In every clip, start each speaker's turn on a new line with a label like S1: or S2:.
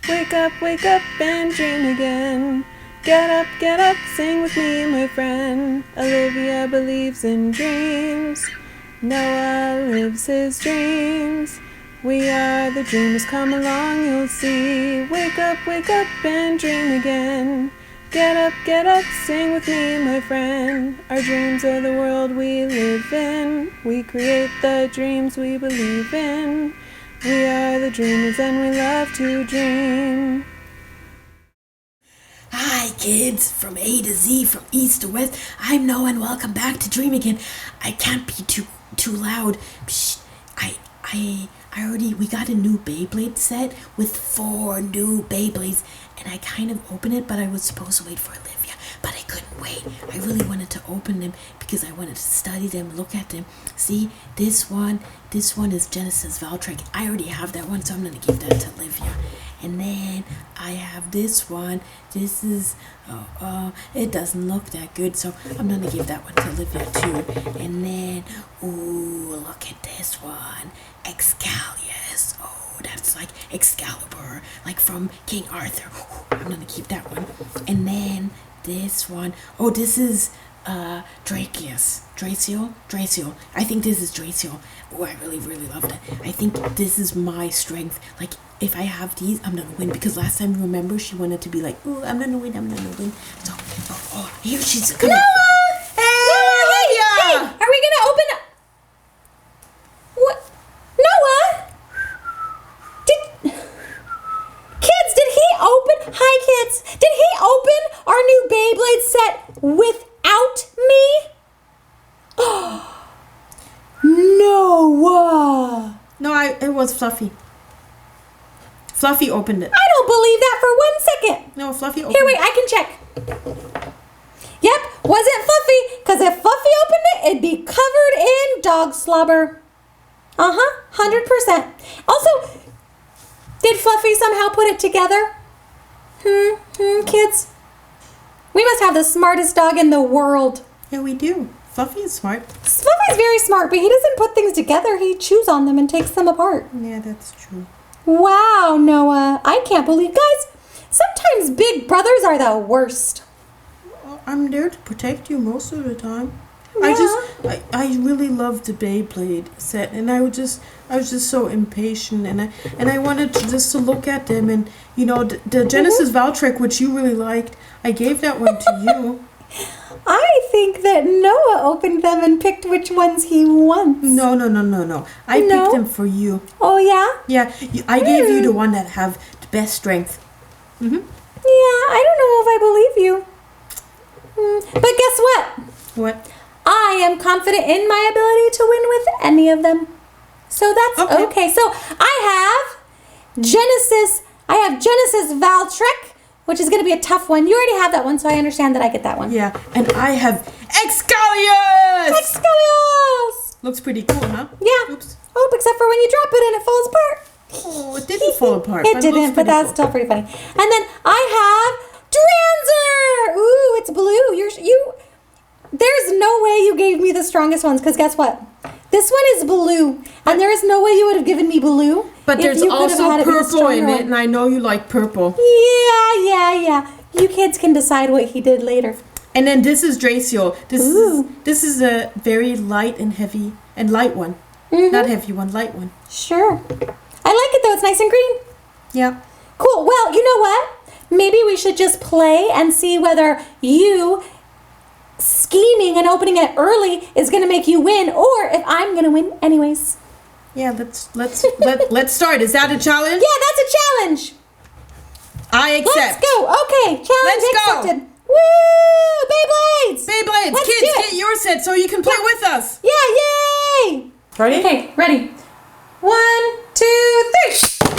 S1: wake up and dream again. Get up, sing with me, my friend. Olivia believes in dreams. Noah lives his dreams. We are the dreamers, come along, you'll see. Wake up and dream again. Get up, sing with me, my friend. Our dreams are the world we live in. We create the dreams we believe in. We are the dreamers and we love to dream.
S2: Hi kids, from A to Z, from East to West, I'm Noah and welcome back to Dream Again. I can't be too loud. Psst, we got a new Beyblade set with 4 new Beyblades, and I kind of opened it, but I was supposed to wait for Olivia, but I couldn't wait. I really wanted to open them because I wanted to study them, look at them. See, this one is Genesis Valtrek. I already have that one, so I'm going to give that to Olivia. And then I have this one. This is, it doesn't look that good, so I'm going to give that one to Olivia too. And then, ooh, look at this one. Excalius. Oh, that's like Excalibur, like from King Arthur. Ooh, I'm going to keep that one. And then this one. Oh, this is Dracius. Draciel. I think this is Draciel. Oh, I really love that. I think this is my strength. Like, if I have these, I'm gonna win. Because last time, remember, she wanted to be like, oh, I'm gonna win. So, here she's coming.
S3: Noah!
S2: Hey,
S3: Hey, are we gonna open up? What? Noah? Kids, did he open? Hi, kids. Did he open our new Beyblade set without me? Noah!
S2: No, it was Fluffy. Fluffy opened it.
S3: I don't believe that for 1 second.
S2: No, Fluffy opened it.
S3: Here, wait, I can check. Yep, wasn't Fluffy, because if Fluffy opened it, it'd be covered in dog slobber. 100%. Also, did Fluffy somehow put it together? Kids? We must have the smartest dog in the world.
S2: Yeah, we do. Fluffy is smart.
S3: Fluffy's very smart, but he doesn't put things together. He chews on them and takes them apart.
S2: Yeah, that's true.
S3: Wow, Noah. I can't believe, guys, sometimes big brothers are the worst.
S2: I'm there to protect you most of the time.
S3: Yeah.
S2: I really loved the Beyblade set, and I was just so impatient, and I wanted to look at them, and you know the Genesis Valtrek, which you really liked, I gave that one to you.
S3: I think that Noah opened them and picked which ones he wants.
S2: No. I picked them for you.
S3: Oh yeah?
S2: Yeah, I gave you the one that have the best strength.
S3: Yeah, I don't know if I believe you. But guess what?
S2: What?
S3: I am confident in my ability to win with any of them. So that's okay. So I have Genesis Valtrek, which is going to be a tough one. You already have that one, so I understand that I get that one.
S2: Yeah, and I have Excalius! Looks pretty cool, huh?
S3: Yeah.
S2: Oops.
S3: Oh, except for when you drop it and it falls apart.
S2: Oh, it didn't fall apart.
S3: It didn't, but that's still pretty funny. And then I have Dranzer! Ooh, it's blue. There's no way you gave me the strongest ones, because guess what? This one is blue, and there is no way you would have given me blue.
S2: But there's also purple in it, and I know you like purple.
S3: Yeah. You kids can decide what he did later.
S2: And then this is Draciel. This is a very light and heavy and light one. Not heavy one, light one.
S3: Sure. I like it though. It's nice and green.
S2: Yeah.
S3: Cool. Well, you know what? Maybe we should just play and see whether you scheming and opening it early is going to make you win, or if I'm going to win anyways.
S2: Yeah, let's start. Is that a challenge?
S3: Yeah, that's a challenge.
S2: I accept.
S3: Let's go. Okay, challenge accepted. Woo! Beyblades!
S2: Beyblades! Kids, get your set so you can play with us.
S3: Yeah, yay!
S2: Ready?
S3: Okay, ready. 1, 2, 3.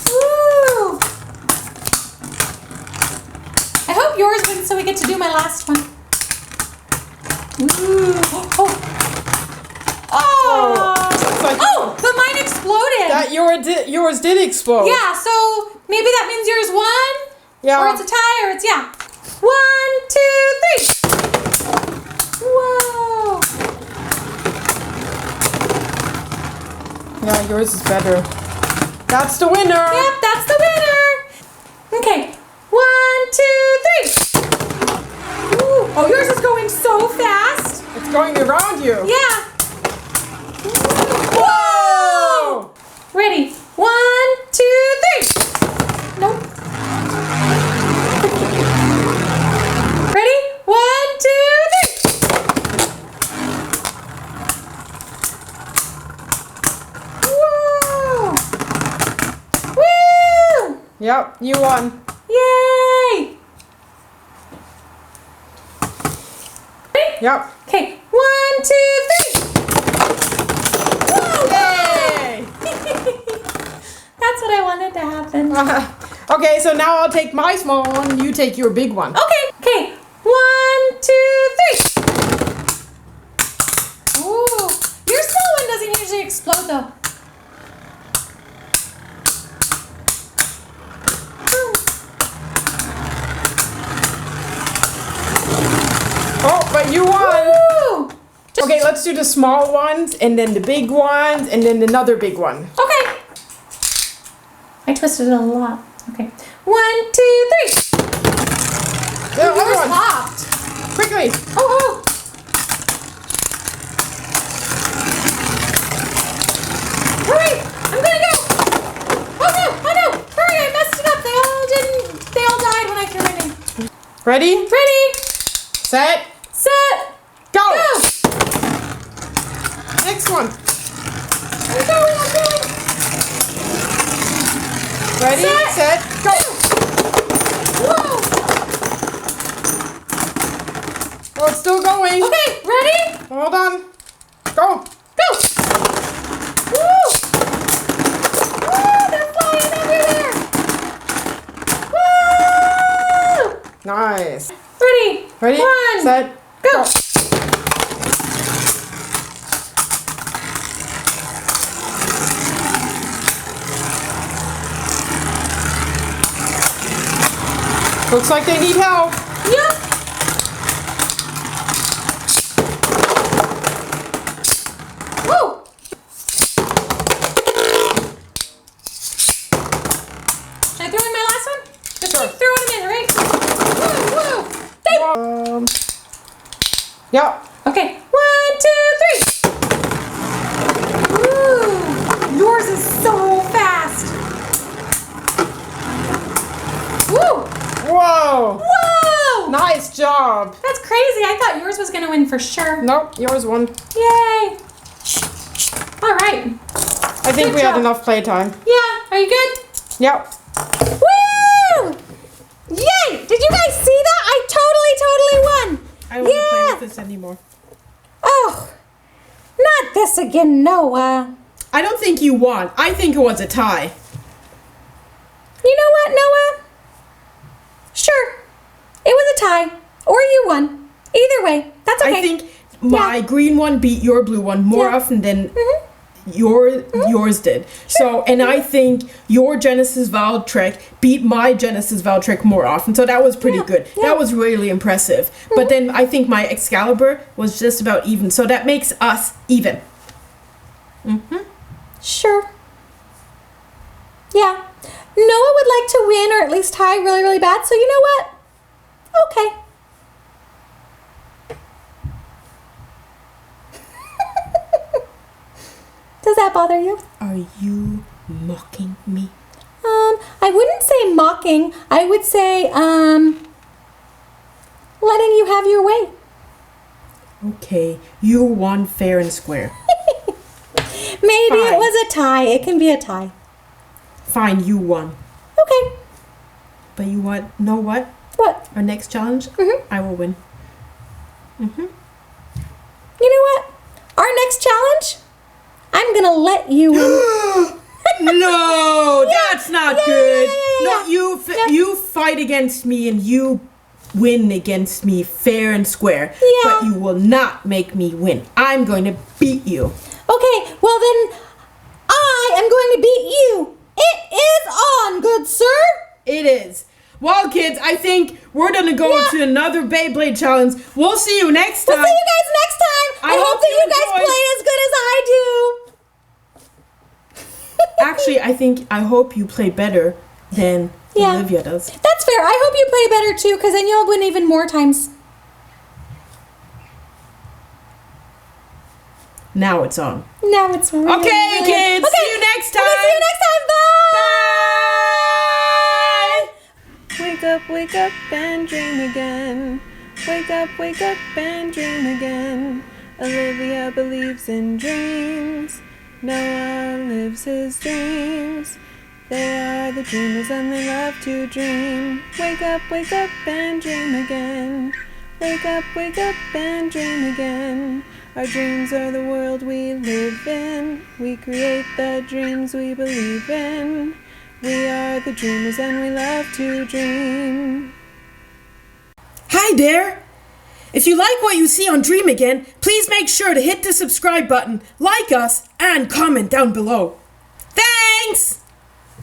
S3: Woo! I hope yours wins so we get to do my last one. Ooh. Oh, but mine exploded.
S2: Yours did explode.
S3: Yeah, so maybe that means yours won?
S2: Yeah.
S3: Or it's a tie, or it's, 1, 2, 3. Whoa.
S4: Yeah, yours is better. That's the winner.
S3: Yep, that's the winner. Okay, 1, 2, 3. Ooh. Oh, yours is going so fast.
S4: It's going around you.
S3: Yeah.
S4: Whoa!
S3: Ready? 1, 2, 3. Nope. Ready? 1, 2, 3. Whoa! Woo!
S4: Yep, you won.
S3: Yay! Ready?
S4: Yep.
S3: Okay, 1, 2, 3. Whoa!
S4: Yay!
S3: That's what I wanted to happen.
S4: Okay, so now I'll take my small one. You take your big one.
S3: Okay, 1, 2, 3. Ooh, your small one doesn't usually explode though.
S4: Oh, but you won.
S3: Ooh.
S4: Okay, let's do the small ones, and then the big ones, and then another big one.
S3: Okay. I twisted it a lot. Okay. 1, 2, 3.
S4: The other
S3: Yours
S4: one.
S3: popped.
S4: Quickly.
S3: Oh. Hurry! I'm gonna go. Oh no! Hurry! I messed it up. They all died when I threw it in.
S4: Ready?
S3: Ready?
S4: Set.
S3: Set.
S4: Go.
S3: Go.
S4: Next one.
S3: I'm going.
S4: Ready?
S3: Set.
S4: Set. Go.
S3: Whoa.
S4: Oh, it's still going.
S3: Okay, ready?
S4: Hold on. Go.
S3: Go. Woo. Woo, they're flying everywhere. Woo.
S4: Nice.
S3: Ready?
S4: Ready?
S3: 1.
S4: Set.
S3: Go.
S4: Looks like they need help.
S3: Yep. Woo. Should I throw in my last one? Just
S4: Sure.
S3: keep throwing them in, right? Woo, woo.
S4: Yep.
S3: Okay, 1, 2, 3. Ooh, yours is so fast. Woo!
S4: Whoa.
S3: Whoa!
S4: Nice job.
S3: That's crazy. I thought yours was gonna win for sure.
S4: Nope, yours won.
S3: Yay! All right.
S4: I think
S3: Good
S4: we had
S3: job.
S4: enough playtime.
S3: Yeah. Are you good?
S4: Yep.
S3: Woo! Yay! Did you guys see that? I totally won.
S4: I don't want to play
S3: Yeah.
S4: with this anymore.
S3: Oh, not this again, Noah.
S4: I don't think you won. I think it was a tie.
S3: You know what, Noah? Sure. It was a tie. Or you won. Either way. That's okay.
S4: I think my green one beat your blue one more
S3: Yeah.
S4: often than
S3: Mm-hmm.
S4: yours did. So, and I think your Genesis Valve trick beat my Genesis Valve trick more often. So that was pretty
S3: Yeah,
S4: good.
S3: yeah.
S4: That was really impressive. But then I think my Excalibur was just about even. So that makes us even.
S3: Sure. Yeah. Noah would like to win or at least tie really bad. So you know what? Okay. Does that bother you?
S4: Are you mocking me?
S3: I wouldn't say mocking. I would say, letting you have your way.
S4: Okay, you won fair and square.
S3: Maybe
S4: Fine.
S3: it was a tie. It can be a tie.
S4: Fine, you won.
S3: Okay.
S4: But you know what?
S3: What?
S4: Our next challenge, I will win.
S3: You know what? Our next challenge, I'm gonna let you win.
S4: No, that's not good.
S3: yeah.
S4: No, you fight against me and you win against me fair and square.
S3: Yeah.
S4: But you will not make me win. I'm going to beat you.
S3: Okay, well then, I am going to beat you. It is on, good sir.
S4: It is. Well, kids, I think we're going to go to another Beyblade challenge. We'll see you next time.
S3: We'll see you guys next time.
S4: I
S3: I hope
S4: hope
S3: that
S4: you
S3: you guys
S4: enjoyed.
S3: play as good as I do.
S4: Actually, I hope you play better than
S3: Yeah.
S4: Olivia does.
S3: That's fair. I hope you play better too, because then you'll win even more times.
S4: Now it's on.
S3: Now it's really,
S4: Okay,
S3: really-
S4: kids.
S3: Okay.
S4: See you next time.
S3: Okay, see you next time. Bye.
S1: Wake up and dream again. Wake up and dream again. Olivia believes in dreams. Noah lives his dreams. They are the dreamers and they love to dream. Wake up and dream again. Wake up and dream again. Our dreams are the world we live in. We create the dreams we believe in. We are the dreamers and we love to dream.
S4: Hi there! If you like what you see on Dream Again, please make sure to hit the subscribe button, like us, and comment down below. Thanks!